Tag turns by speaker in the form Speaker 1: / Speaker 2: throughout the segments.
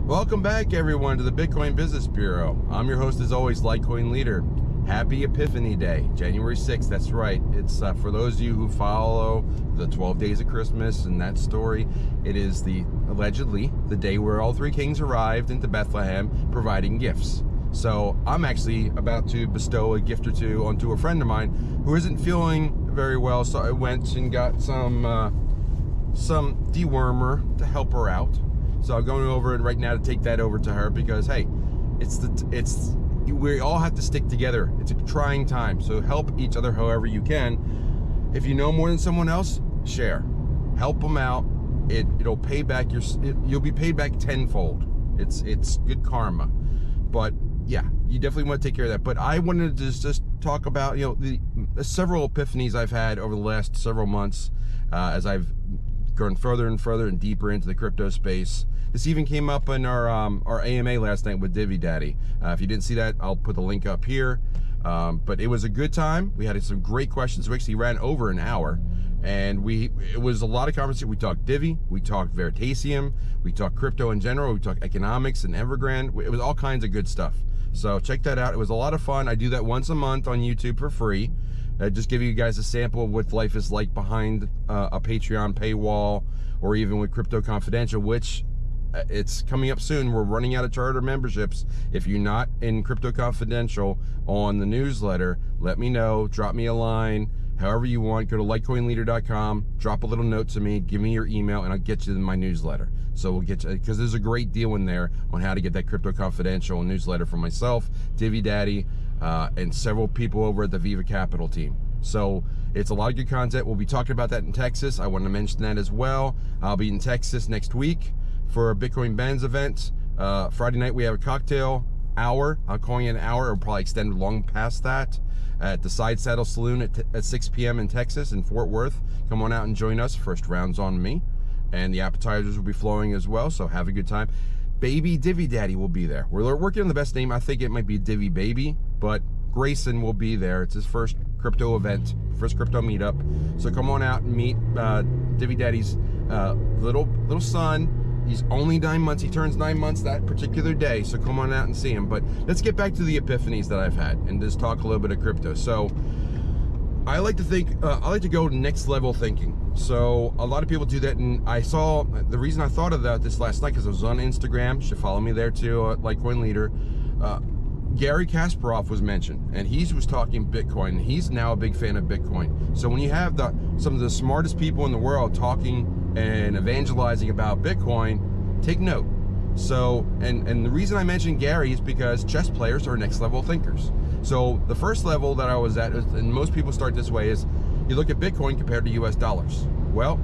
Speaker 1: Welcome back, everyone, to the Bitcoin Business Bureau. I'm your host, as always, LitecoinLeader. Happy Epiphany Day, January 6th. That's right. It's for those of you who follow the 12 days of Christmas and that story. It is allegedly the day where all three kings arrived into Bethlehem, providing gifts. So I'm actually about to bestow a gift or two onto a friend of mine who isn't feeling very well. So I went and got some dewormer to help her out. So I'm going over it right now to take that over to her because, hey, we all have to stick together. It's a trying time, so help each other however you can. If you know more than someone else, share. Help them out. It'll pay back you'll be paid back tenfold. It's good karma. But yeah, you definitely want to take care of that. But I wanted to just talk about the several epiphanies I've had over the last several months as I've gone further and further and deeper into the crypto space. This even came up in our AMA last night with Divvy Daddy. If you didn't see that, I'll put the link up here. But it was a good time. We had some great questions. We actually ran over an hour, and it was a lot of conversation. We talked Divvy, we talked Veritasium, we talked crypto in general, we talked economics and Evergrande. It was all kinds of good stuff. So check that out. It was a lot of fun. I do that once a month on YouTube for free. Just give you guys a sample of what life is like behind a Patreon paywall, or even with CryptoConfidential, which it's coming up soon. We're running out of charter memberships. If you're not in CryptoConfidential on the newsletter, let me know. Drop me a line, however you want. Go to LitecoinLeader.com, drop a little note to me, give me your email, and I'll get you in my newsletter. So we'll get you, because there's a great deal in there on how to get that CryptoConfidential newsletter from myself, Divvy Daddy, and several people over at the Viva Capital team. So it's a lot of good content. We'll be talking about that in Texas. I want to mention that as well. I'll be in Texas next week for a Bitcoin Benz event. Friday night we have a cocktail hour. I'm calling it an hour. It'll probably extend long past that at the SideSaddle Saloon at 6 p.m. in Texas, in Fort Worth. Come on out and join us. First round's on me. And the appetizers will be flowing as well, so have a good time. Baby Divvy Daddy will be there. We're working on the best name. I think it might be Divvy Baby, but Grayson will be there. It's his first crypto event, first crypto meetup. So come on out and meet Divvy Daddy's little son. He's only 9 months. He turns 9 months that particular day. So come on out and see him. But let's get back to the epiphanies that I've had and just talk a little bit of crypto. So I like to think, I like to go next level thinking. So a lot of people do that, and I saw, the reason I thought of that this last night, because I was on Instagram, you should follow me there too, LitecoinLeader. Gary Kasparov was mentioned, and he was talking Bitcoin. He's now a big fan of Bitcoin. So when you have some of the smartest people in the world talking and evangelizing about Bitcoin, take note. So, and the reason I mentioned Gary is because chess players are next level thinkers. So the first level that I was at, and most people start this way, is you look at Bitcoin compared to US dollars. Well,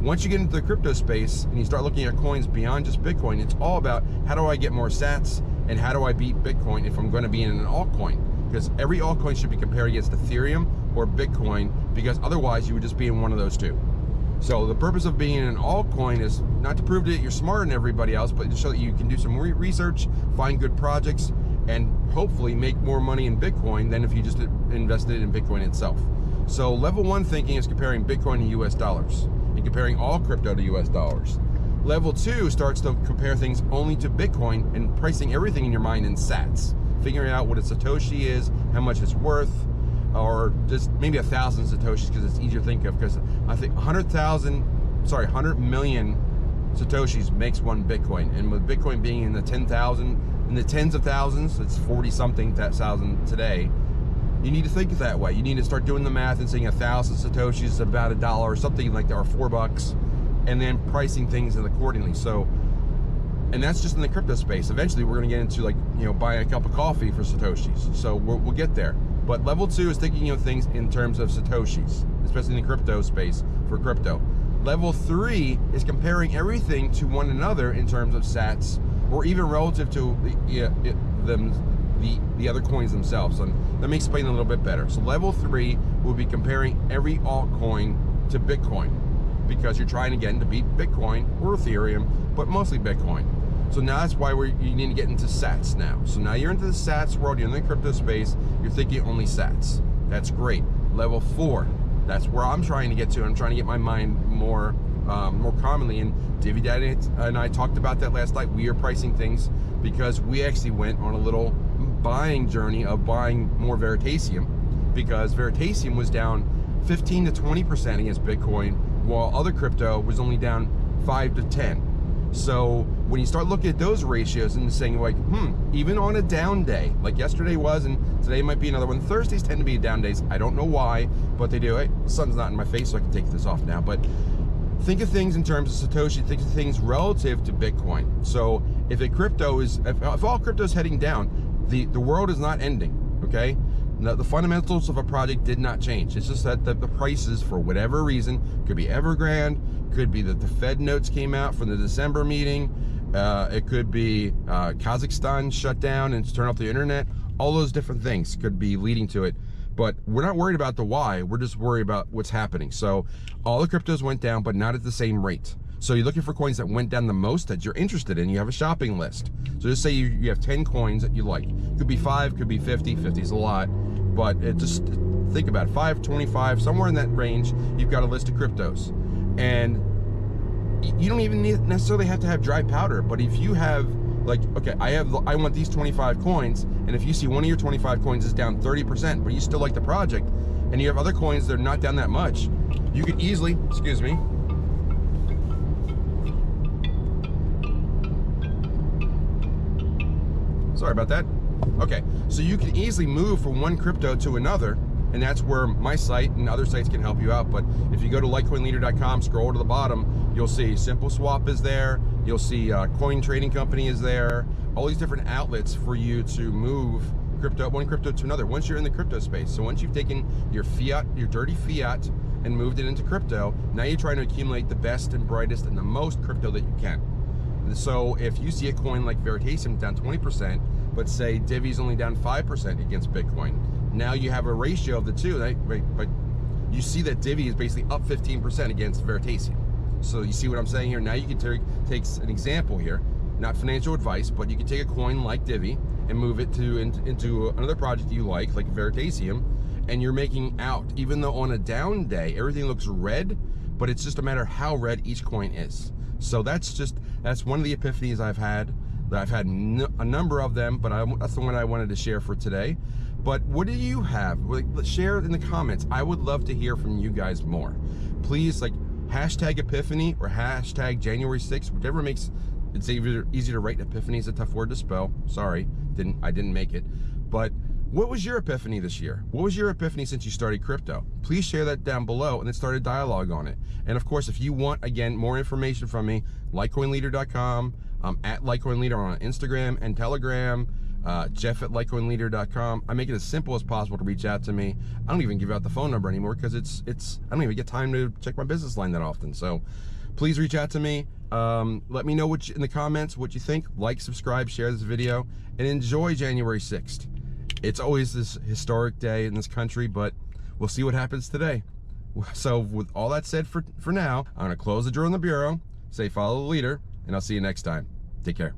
Speaker 1: once you get into the crypto space and you start looking at coins beyond just Bitcoin, it's all about how do I get more sats and how do I beat Bitcoin if I'm going to be in an altcoin? Because every altcoin should be compared against Ethereum or Bitcoin, because otherwise you would just be in one of those two. So the purpose of being in an altcoin is not to prove that you're smarter than everybody else, but to show that you can do some research, find good projects, and hopefully make more money in Bitcoin than if you just invested in Bitcoin itself. So level one thinking is comparing Bitcoin to US dollars and comparing all crypto to US dollars. Level two starts to compare things only to Bitcoin and pricing everything in your mind in sats, figuring out what a Satoshi is, how much it's worth, or just maybe 1,000 Satoshis because it's easier to think of, because I think 100 million Satoshis makes one Bitcoin. And with Bitcoin being in the 10,000, in the tens of thousands, it's 40 something thousand today. You need to think that way. You need to start doing the math and saying 1,000 Satoshis is about $1 or something like that, or $4, and then pricing things accordingly. So, and that's just in the crypto space. Eventually we're going to get into, like, buying a cup of coffee for Satoshis. So we'll get there. But level two is thinking of things in terms of Satoshis, especially in the crypto space for crypto. Level three is comparing everything to one another in terms of sats, or even relative to the other coins themselves. And let me explain a little bit better. So level three will be comparing every altcoin to Bitcoin, because you're trying again to beat Bitcoin or Ethereum, but mostly Bitcoin. So now that's why you need to get into sats now. So now you're into the sats world, you're in the crypto space, you're thinking only sats. That's great. Level four, that's where I'm trying to get to. I'm trying to get my mind more more commonly. And Divvy Daddy and I talked about that last night. We are pricing things because we actually went on a little buying journey of buying more Veritasium, because Veritasium was down 15 to 20% against Bitcoin, while other crypto was only down 5 to 10. So when you start looking at those ratios and saying like, even on a down day, like yesterday was, and today might be another one. Thursdays tend to be down days. I don't know why, but they do. Hey, the sun's not in my face, so I can take this off now. But think of things in terms of Satoshi, think of things relative to Bitcoin. So if a crypto is, if all crypto is heading down, the world is not ending, okay? The fundamentals of a project did not change. It's just that the prices, for whatever reason, could be Evergrande, could be that the Fed notes came out from the December meeting, it could be Kazakhstan shut down and turn off the internet. All those different things could be leading to it. But we're not worried about the why, we're just worried about what's happening. So all the cryptos went down, but not at the same rate. So you're looking for coins that went down the most that you're interested in. You have a shopping list. So just say you have 10 coins that you like. Could be 5, could be 50. 50 is a lot, but just think about it. 5, 25, somewhere in that range, you've got a list of cryptos. And you don't even necessarily have to have dry powder, but if you have, like, okay, I want these 25 coins, and if you see one of your 25 coins is down 30%, but you still like the project, and you have other coins that are not down that much, you could easily, excuse me, sorry about that. Okay, so you can easily move from one crypto to another, and that's where my site and other sites can help you out. But if you go to LitecoinLeader.com, scroll to the bottom, you'll see Simple Swap is there, you'll see Coin Trading Company is there, all these different outlets for you to move one crypto to another once you're in the crypto space. So once you've taken your fiat, your dirty fiat, and moved it into crypto, now you're trying to accumulate the best and brightest and the most crypto that you can. So if you see a coin like Veritasium down 20%, but say Divvy's only down 5% against Bitcoin, now you have a ratio of the two, right? But you see that Divvy is basically up 15% against Veritasium. So you see what I'm saying here? Now you can take an example here, not financial advice, but you can take a coin like Divvy and move it into another project you like Veritasium, and you're making out, even though on a down day, everything looks red, but it's just a matter of how red each coin is. So that's one of the epiphanies I've had. I've had a number of them, but that's the one I wanted to share for today. But what do you have? Share it in the comments. I would love to hear from you guys more. Please, like, hashtag Epiphany or hashtag January 6th, whichever makes it's easy to write. Epiphany is a tough word to spell. Sorry, I didn't make it. But what was your epiphany this year? What was your epiphany since you started crypto? Please share that down below and then start a dialogue on it. And of course, if you want, again, more information from me, LitecoinLeader.com. I'm at LitecoinLeader on Instagram and Telegram. Jeff at LitecoinLeader.com. I make it as simple as possible to reach out to me. I don't even give out the phone number anymore because I don't even get time to check my business line that often. So please reach out to me. Let me know in the comments what you think. Like, subscribe, share this video, and enjoy January 6th. It's always this historic day in this country, but we'll see what happens today. So with all that said for now, I'm gonna close the drawer in the bureau, say follow the leader, and I'll see you next time. Take care.